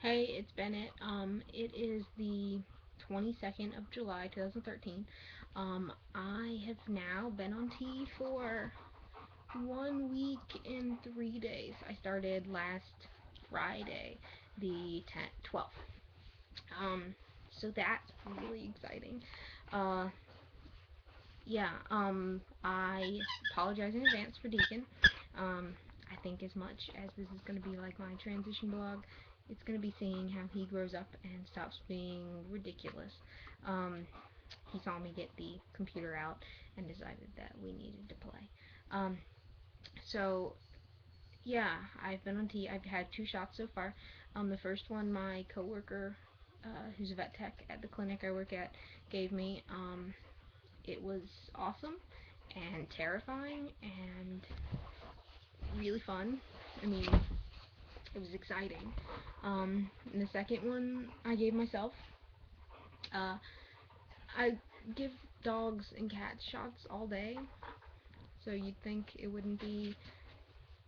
Hey, it's Bennett. It is the 22nd of July, 2013. I have now been on T for 1 week and 3 days. I started last Friday, the 12th. Um, so that's really exciting. Uh, yeah, I apologize in advance for Deacon. I think as much as this is going to be like my transition blog, it's going to be seeing how he grows up and stops being ridiculous. Um, he saw me get the computer out and decided that we needed to play. Um, so yeah, I've been on T. I've had 2 shots so far. The first one my coworker, who's a vet tech at the clinic I work at, gave me. It was awesome and terrifying and really fun. I mean, it was exciting. And the second one I gave myself. Uh, I give dogs and cats shots all day, so you'd think it wouldn't be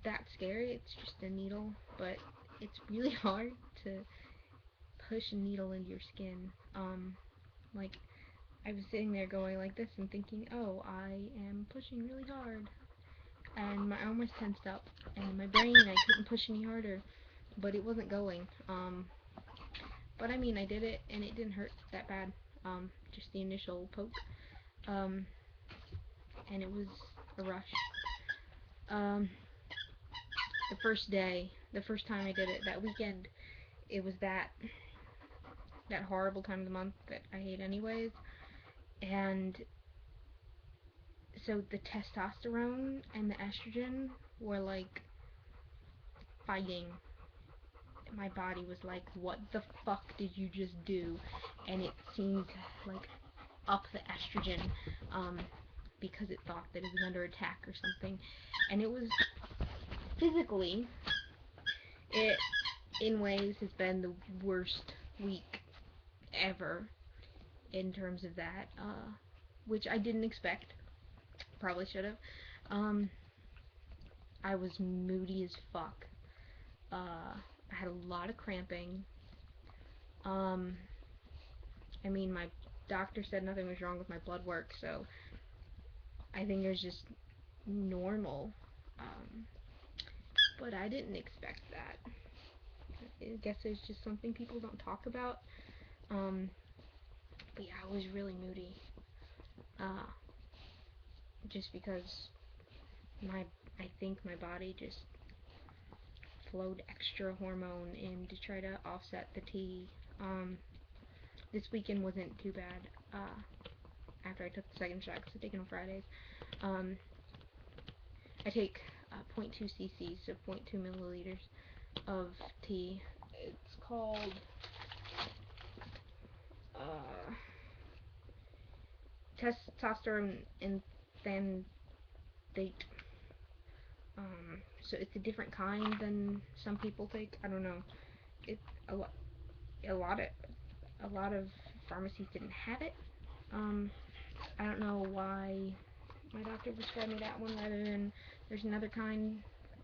that scary. It's just a needle, but it's really hard to push a needle into your skin. Like I was sitting there going like this and thinking, oh, I am pushing really hard, and my arm was tensed up, and in my brain I couldn't push any harder, but it wasn't going. But I mean, I did it, and it didn't hurt that bad. Just the initial poke, um, and it was a rush. Um, the first day, the first time I did it, that weekend, it was that horrible time of the month that I hate anyways, and so the testosterone and the estrogen were like fighting. My body was like, what the fuck did you just do? And it seemed like up the estrogen, um, because it thought that it was under attack or something. And it was physically, it in ways has been the worst week ever in terms of that, which I didn't expect. Probably should have. Um, I was moody as fuck. I had a lot of cramping. Um, I mean, my doctor said nothing was wrong with my blood work, so I think it was just normal. Um, but I didn't expect that. I guess it's just something people don't talk about. Um, but yeah, I was really moody. Uh, just because my, I think my body just flowed extra hormone in to try to offset the tea. This weekend wasn't too bad. After I took the second shot, because I take it on Fridays. Um, I take 0.2 cc's, so 0.2 milliliters of tea. It's called uh, testosterone and so it's a different kind than some people take. I don't know. It a lot a lot of a lot of pharmacies didn't have it. Um, I don't know why my doctor prescribed me that one rather than there's another kind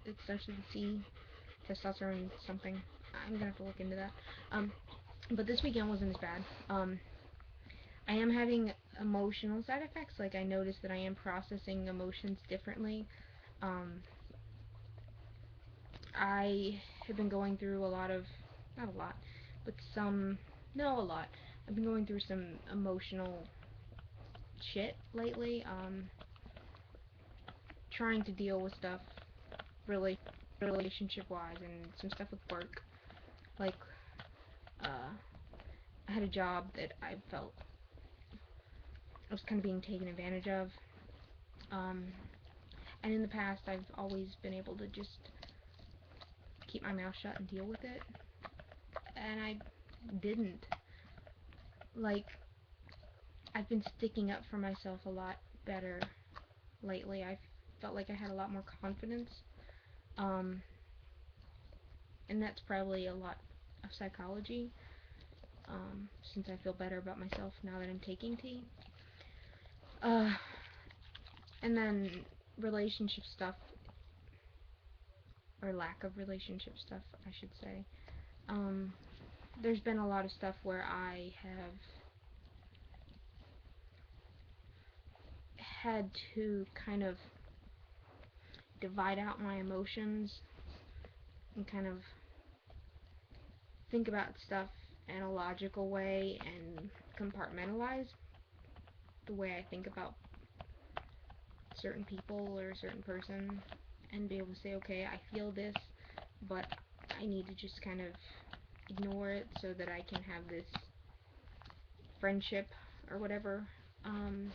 that starts with a T, testosterone something. I'm gonna have to look into that. Um, but this weekend wasn't as bad. I am having emotional side effects. Like I noticed that I am processing emotions differently. Um, I have been going through a lot of, not a lot, but some, no, a lot. I've been going through some emotional shit lately. Trying to deal with stuff really relationship wise and some stuff with work. Like, I had a job that I felt I was kind of being taken advantage of. Um, and in the past, I've always been able to just keep my mouth shut and deal with it. And I didn't. Like, I've been sticking up for myself a lot better lately. I felt like I had a lot more confidence. Um, and that's probably a lot of psychology. Since I feel better about myself now that I'm taking tea. Uh, and then relationship stuff, or lack of relationship stuff, I should say. Um, there's been a lot of stuff where I have had to kind of divide out my emotions and kind of think about stuff in a logical way and compartmentalize the way I think about certain people or a certain person, and be able to say, okay, I feel this, but I need to just kind of ignore it so that I can have this friendship or whatever. And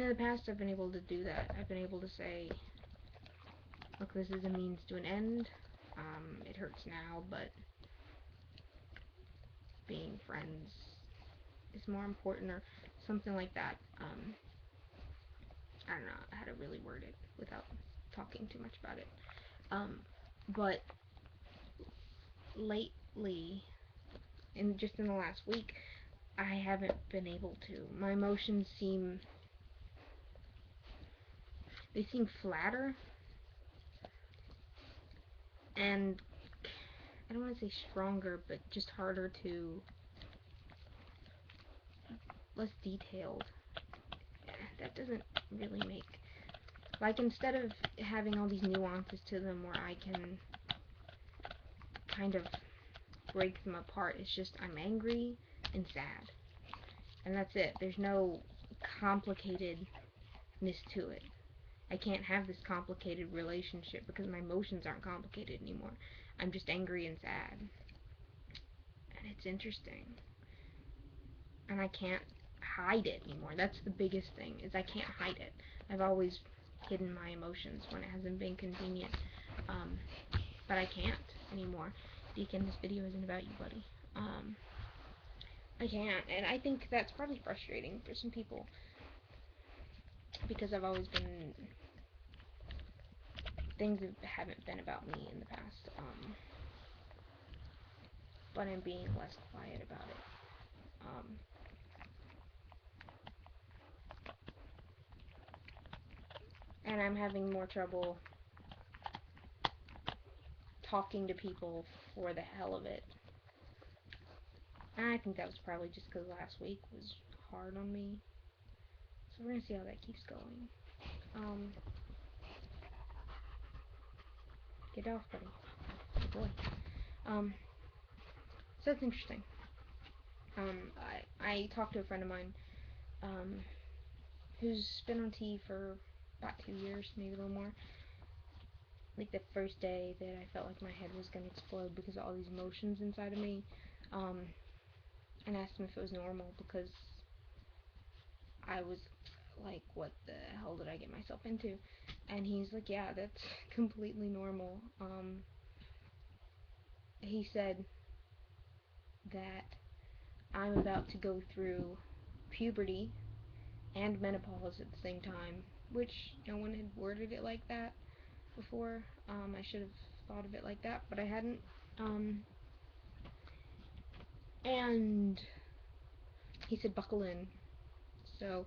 in the past, I've been able to do that. I've been able to say, look, this is a means to an end. It hurts now, but being friends is more important, or something like that. I don't know how to really word it without talking too much about it. But lately, and just in the last week, I haven't been able to. My emotions seem flatter, and I don't want to say stronger, but just harder to, less detailed. That doesn't really make, like, instead of having all these nuances to them where I can kind of break them apart, it's just I'm angry and sad, and that's it. There's no complicatedness to it. I can't have this complicated relationship because my emotions aren't complicated anymore. I'm just angry and sad. And it's interesting. And I can't hide it anymore. That's the biggest thing, is I can't hide it. I've always hidden my emotions when it hasn't been convenient. But I can't anymore. Deacon, this video isn't about you, buddy. I can't. And I think that's probably frustrating for some people, because I've always been, things haven't been about me in the past. But I'm being less quiet about it. And I'm having more trouble talking to people for the hell of it. And I think that was probably just because last week was hard on me. So we're gonna see how that keeps going. Get off, buddy. Good boy. So it's interesting. I talked to a friend of mine, who's been on T for about 2 years, maybe a little more. Like the first day that I felt like my head was gonna explode because of all these emotions inside of me, and asked him if it was normal, because I was like, what the hell did I get myself into? And he's like, yeah, that's completely normal. He said that I'm about to go through puberty and menopause at the same time, which no one had worded it like that before. I should have thought of it like that, but I hadn't. And he said, buckle in. So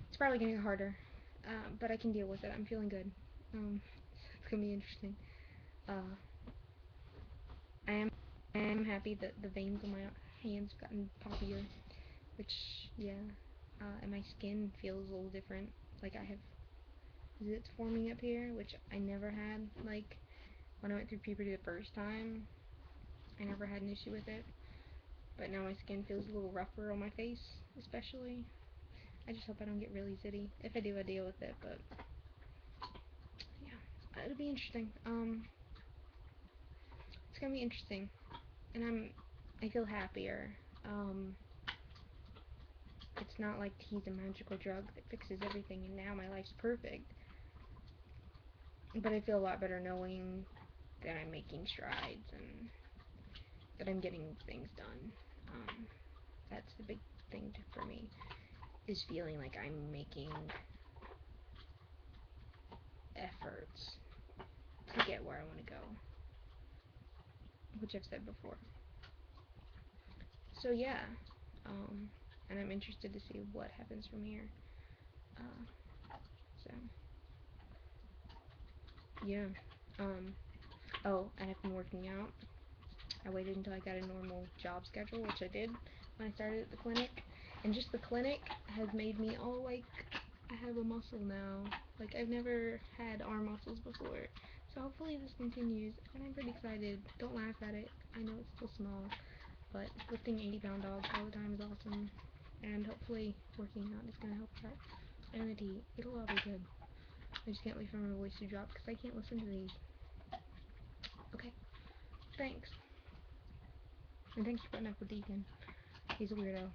it's probably gonna get harder, but I can deal with it. I'm feeling good. It's gonna be interesting. I am happy that the veins on my hands have gotten poppier, which, yeah, and my skin feels a little different. Like I have zits forming up here, which I never had. Like when I went through puberty the first time, I never had an issue with it. But now my skin feels a little rougher on my face, especially. I just hope I don't get really zitty. If I do, I deal with it, but yeah, it'll be interesting. It's gonna be interesting, and I feel happier. It's not like he's a magical drug that fixes everything and now my life's perfect. But I feel a lot better knowing that I'm making strides and that I'm getting things done. That's the big thing for me, is feeling like I'm making efforts to get where I want to go, which I've said before. So yeah, and I'm interested to see what happens from here. So yeah, Oh, and I've been working out. I waited until I got a normal job schedule, which I did when I started at the clinic. And just the clinic has made me all like I have a muscle now. Like I've never had arm muscles before. So hopefully this continues, and I'm pretty excited. Don't laugh at it. I know it's still small, but lifting 80-pound dogs all the time is awesome. And hopefully working out is going to help that sanity. It'll all be good. I just can't wait for my voice to drop because I can't listen to these. Okay, thanks. And thanks for putting up with Deacon. He's a weirdo.